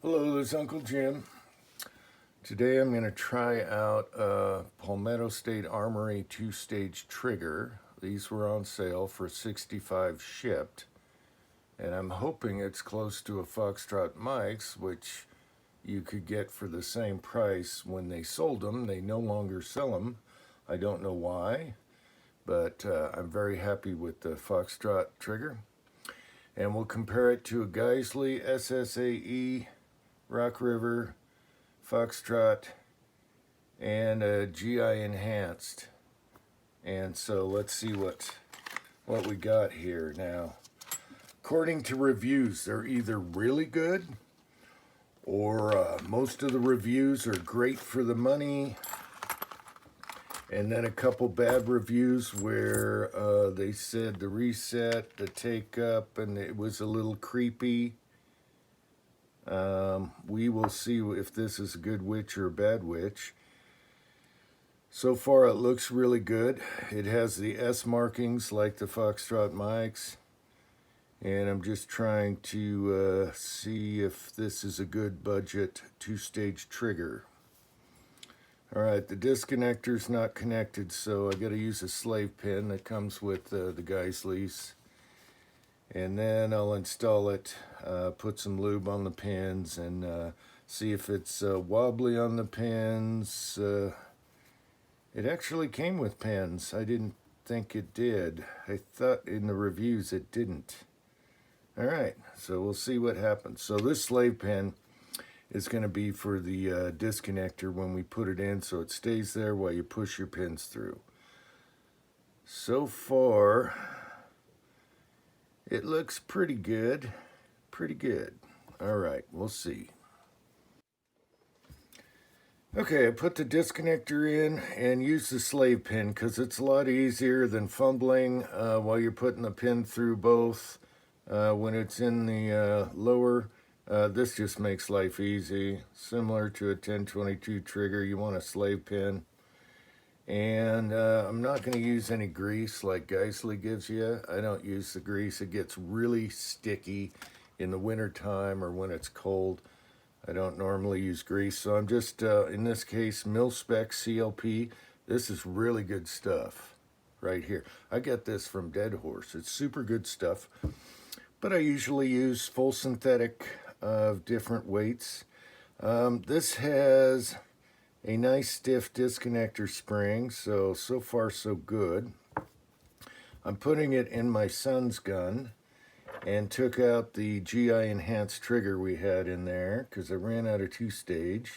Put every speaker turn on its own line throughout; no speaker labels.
Hello, this is Uncle Jim. Today I'm going to try out a Palmetto State Armory 2-stage trigger. These were on sale for $65 shipped, and I'm hoping it's close to a Foxtrot Mike's, which you could get for the same price when they sold them. They no longer sell them. I don't know why, but I'm very happy with the Foxtrot trigger. And we'll compare it to a Geisley SSAE Rock River Foxtrot and a GI enhanced. And so let's see what we got here now. According to reviews, they're either really good or most of the reviews are great for the money, and then a couple bad reviews where they said the reset, the take up, and it was a little creepy. We will see if this is a good witch or a bad witch. So far it looks really good. It has the S markings like the Foxtrot Mike's, and I'm just trying to see if this is a good budget 2-stage trigger. Alright, the disconnector's not connected, so I gotta use a slave pin that comes with the Geisleys. And then I'll install it, put some lube on the pins, and see if it's wobbly on the pins. It actually came with pins. I didn't think it did. I thought in the reviews it didn't. Alright, so we'll see what happens. So this slave pin is going to be for the disconnector when we put it in, so it stays there while you push your pins through. So far, it looks pretty good. Pretty good. Alright, we'll see. Okay, I put the disconnector in and used the slave pin because it's a lot easier than fumbling while you're putting the pin through both. When it's in the lower, this just makes life easy. Similar to a 1022 trigger, you want a slave pin. And I'm not going to use any grease like Geisley gives you. I don't use the grease. It gets really sticky in the winter time or when it's cold. I don't normally use grease. So I'm just, in this case, mil-spec CLP. This is really good stuff right here. I got this from Dead Horse. It's super good stuff. But I usually use full synthetic of different weights. This has a nice stiff disconnector spring, so far so good. I'm putting it in my son's gun and took out the GI enhanced trigger we had in there because I ran out of 2-stage.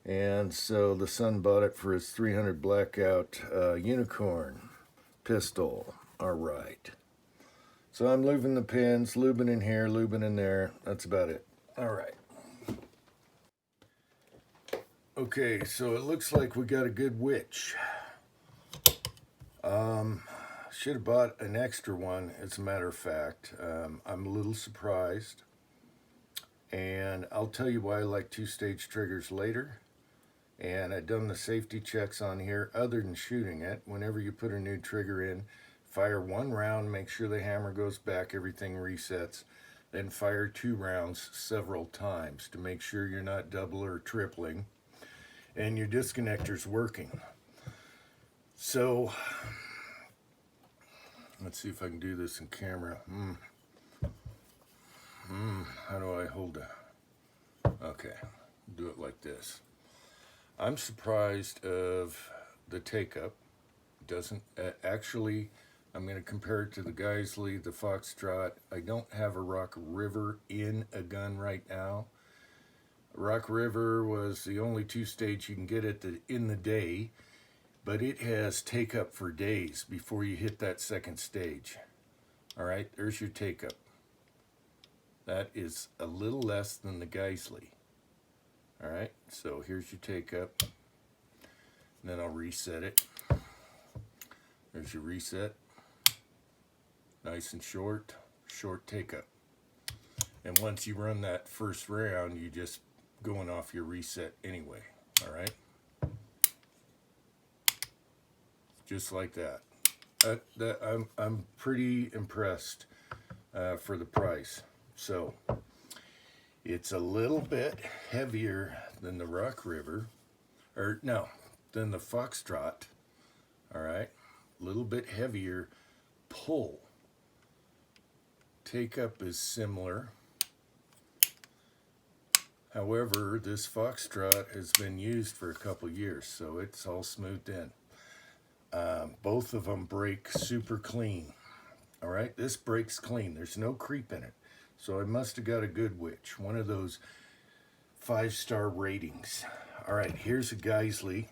And so the son bought it for his 300 Blackout Unicorn pistol. All right. So I'm lubing the pins, lubing in here, lubing in there. That's about it. All right. Okay, so it looks like we got a good witch. Should have bought an extra one, as a matter of fact. I'm a little surprised. And I'll tell you why I like 2-stage triggers later. And I've done the safety checks on here other than shooting it. Whenever you put a new trigger in, fire 1 round, make sure the hammer goes back, everything resets. Then fire 2 rounds several times to make sure you're not double or tripling and your disconnector's working. So let's see if I can do this in camera. How do I hold it? Okay, do it like this. I'm surprised of the take-up. Doesn't actually, I'm going to compare it to the Geisley, the Foxtrot. I don't have a Rock River in a gun right now. Rock River was the only 2-stage you can get in the day, but it has take-up for days before you hit that second stage. All right, there's your take-up. That is a little less than the Geisley. All right, so here's your take-up. And then I'll reset it. There's your reset. Nice and short take-up. And once you run that first round, you just going off your reset anyway. All right, just like that. I'm pretty impressed for the price. So It's a little bit heavier than the Rock River, or no, than the Foxtrot. All right, a little bit heavier pull. Take up is similar. However, this Foxtrot has been used for a couple years, so it's all smoothed in. Both of them break super clean. All right, this breaks clean. There's no creep in it. So I must have got a good witch, one of those 5-star ratings. All right, here's a Geisley.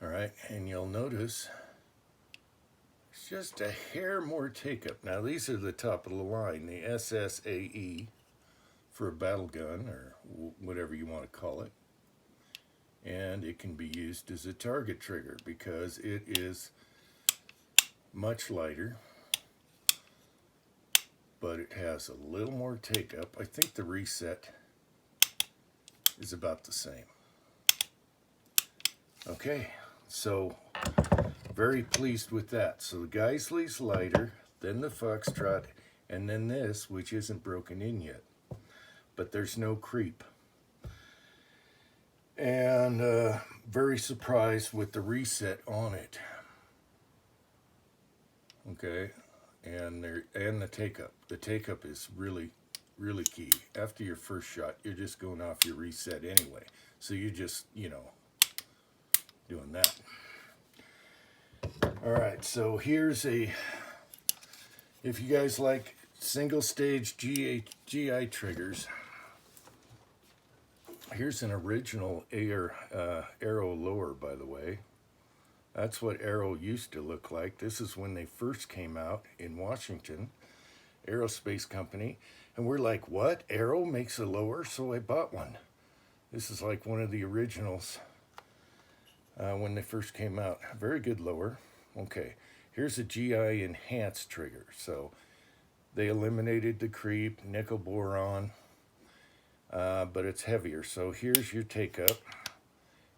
All right, and you'll notice it's just a hair more take-up. Now, these are the top of the line, the SSAE for a battle gun, or whatever you want to call it. And it can be used as a target trigger because it is much lighter, but it has a little more take-up. I think the reset is about the same. Okay, so very pleased with that. So the Geisley's lighter, then the Foxtrot, and then this, which isn't broken in yet. But there's no creep. And very surprised with the reset on it. Okay, and the take-up. The take-up is really, really key. After your first shot, you're just going off your reset anyway. So you're just, doing that. All right, so here's if you guys like single-stage GI triggers, here's an original Arrow lower, by the way. That's what Arrow used to look like. This is when they first came out in Washington, Aerospace Company. And we're like, what? Arrow makes a lower? So I bought one. This is like one of the originals when they first came out. Very good lower. Okay, here's a GI enhanced trigger. So they eliminated the creep, nickel boron, but it's heavier. So here's your take-up,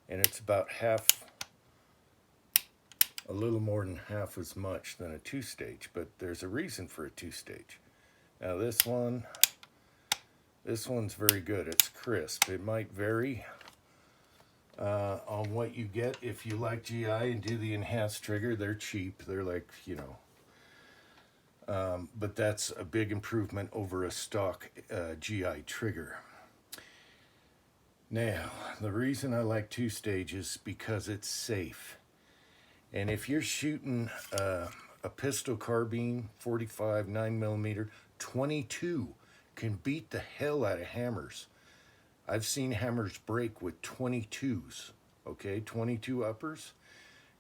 and it's about a little more than half as much than a 2-stage, but there's a reason for a 2-stage. Now this one's very good. It's crisp. It might vary on what you get. If you like GI and do the enhanced trigger, they're cheap. They're like, but that's a big improvement over a stock GI trigger. Now, the reason I like 2-stage is because it's safe. And if you're shooting a pistol carbine, 45, 9mm, 22 can beat the hell out of hammers. I've seen hammers break with 22s, okay, 22 uppers,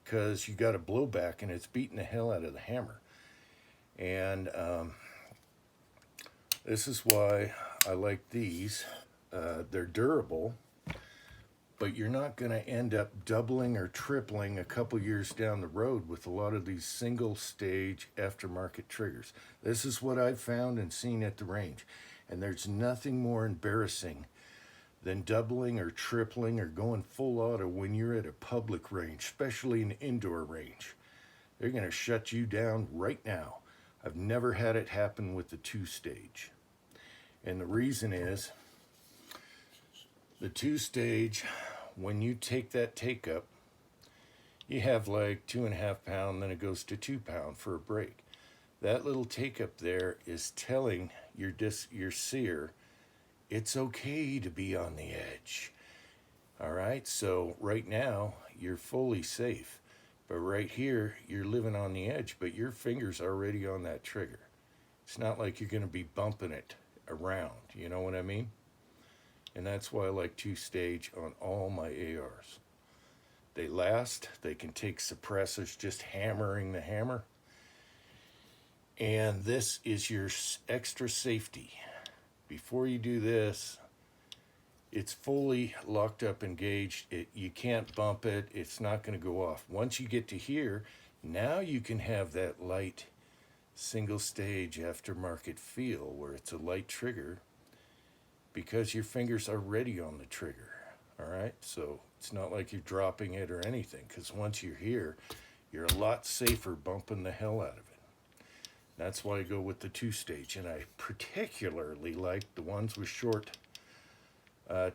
because you got a blowback and it's beating the hell out of the hammer. And this is why I like these. They're durable, but you're not going to end up doubling or tripling a couple years down the road with a lot of these single-stage aftermarket triggers. This is what I've found and seen at the range, and there's nothing more embarrassing than doubling or tripling or going full auto when you're at a public range, especially an indoor range. They're going to shut you down right now. I've never had it happen with the 2-stage. And the reason is, the 2-stage, when you take that take-up, you have like 2.5 pound, then it goes to 2 pound for a break. That little take-up there is telling your sear, it's okay to be on the edge. All right, so right now, you're fully safe. But right here, you're living on the edge, but your finger's already on that trigger. It's not like you're going to be bumping it around, you know what I mean? And that's why I like 2-stage on all my ARs. They last, they can take suppressors just hammering the hammer. And this is your extra safety. Before you do this, it's fully locked up, engaged. You can't bump it, it's not going to go off. Once you get to here, now you can have that light single-stage aftermarket feel where it's a light trigger, because your fingers are already on the trigger, all right? So it's not like you're dropping it or anything, because once you're here, you're a lot safer bumping the hell out of it. That's why I go with the 2-stage, and I particularly like the ones with short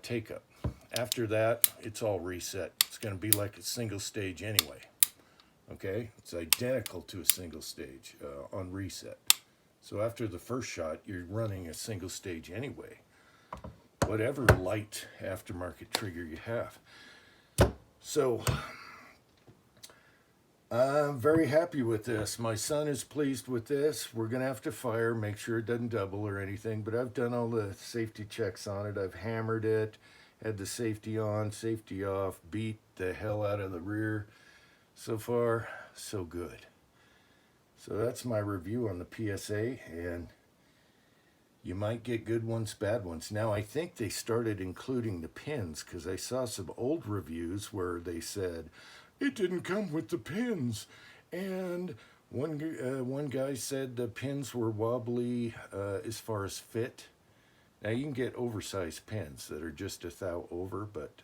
take-up. After that, it's all reset. It's going to be like a single stage anyway. Okay, it's identical to a single stage on reset. So after the first shot, you're running a single stage anyway, whatever light aftermarket trigger you have. So I'm very happy with this. My son is pleased with this. We're going to have to fire, make sure it doesn't double or anything, but I've done all the safety checks on it. I've hammered it, had the safety on, safety off, beat the hell out of the rear. So far, so good. So that's my review on the PSA, and you might get good ones, bad ones. Now, I think they started including the pins because I saw some old reviews where they said, it didn't come with the pins. And one guy said the pins were wobbly as far as fit. Now, you can get oversized pins that are just a thou over, but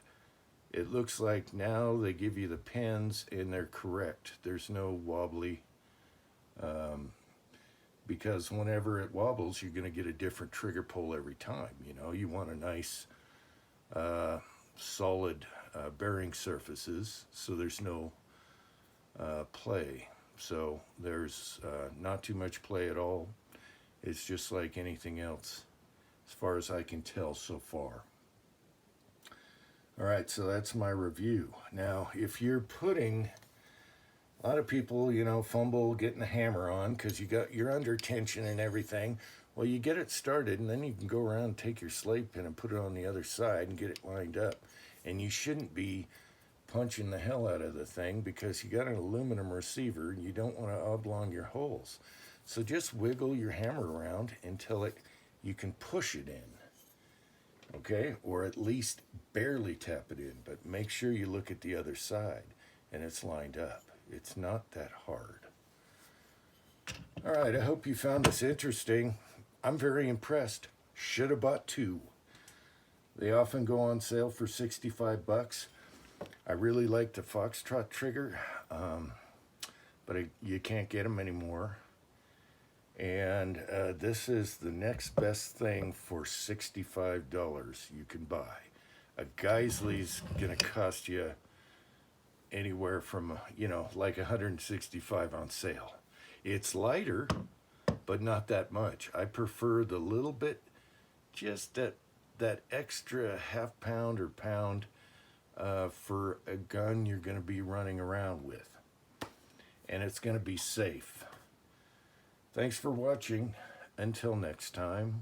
it looks like now they give you the pins and they're correct. There's no wobbly. Because whenever it wobbles, you're going to get a different trigger pull every time. You know, you want a nice, solid bearing surfaces, so there's no play. So there's not too much play at all. It's just like anything else, as far as I can tell so far. All right, so that's my review. Now, if you're putting... A lot of people, you know, fumble getting the hammer on because you're under tension and everything. Well, you get it started, and then you can go around and take your slave pin and put it on the other side and get it lined up. And you shouldn't be punching the hell out of the thing because you got an aluminum receiver and you don't want to oblong your holes. So just wiggle your hammer around until you can push it in, okay? Or at least barely tap it in, but make sure you look at the other side and it's lined up. It's not that hard. All right, I hope you found this interesting. I'm very impressed. Should have bought 2. They often go on sale for 65 bucks. I really like the Foxtrot trigger, but you can't get them anymore. And this is the next best thing for $65 you can buy. A Geisley's gonna cost you anywhere from, you know, like 165 on sale. It's lighter, but not that much. I prefer the little bit, just that extra half pound or pound for a gun you're going to be running around with. And it's going to be safe. Thanks for watching. Until next time.